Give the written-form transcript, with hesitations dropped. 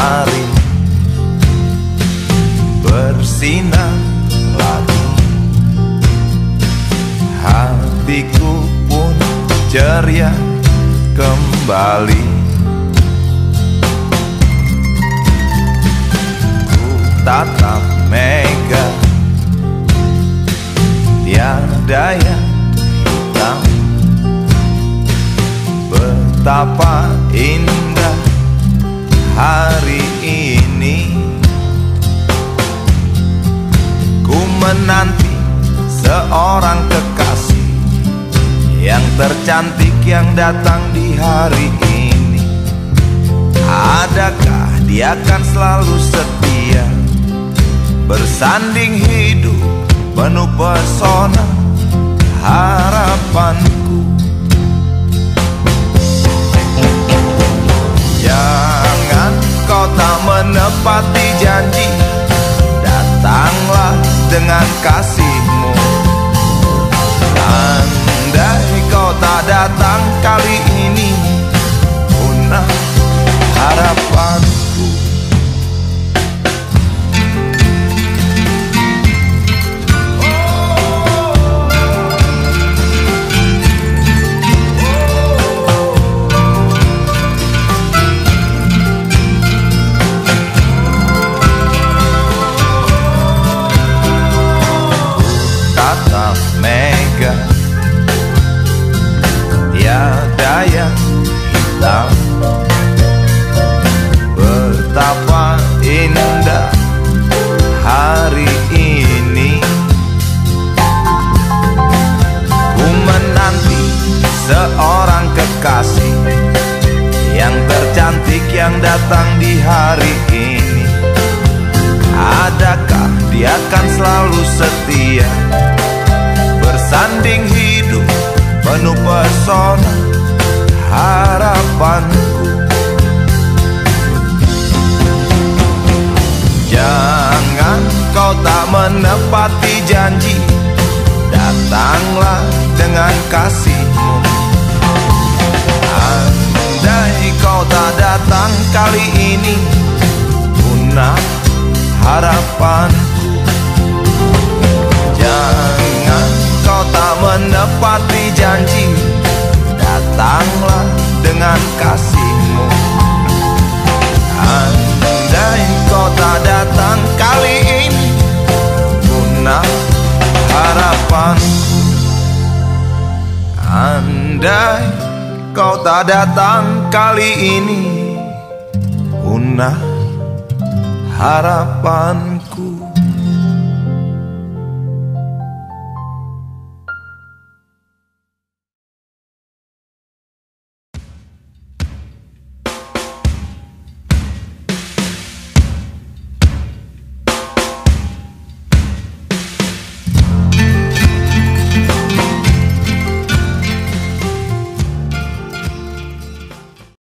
hari bersinar lagi, hatiku pun ceria kembali. Ku tatap mega, tiada yang hitam. Betapa indah hari ini. Ku menanti seorang kekasih yang tercantik yang datang di hari ini. Adakah dia akan selalu setia, bersanding hidup penuh pesona harapanku. Jangan kau tak menepati janji, datanglah dengan kasihmu. Andai kau tak datang kali ini, punah harapanku. Tatap mega, tiada yang hitam. Betapa indah hari ini. Ku menanti seorang kekasih yang tercantik yang datang di hari ini. Adakah dia akan selalu setia, bersanding hidup penuh pesona harapanku. Jangan kau tak menepati janji, datanglah dengan kasihmu. Andai kau tak datang kali ini, punah harapanku. Jangan kau tak menepati janji, datanglah dengan kasihmu. Andai kau tak datang kali ini, punah harapanku. Andai kau tak datang kali ini, punah harapan.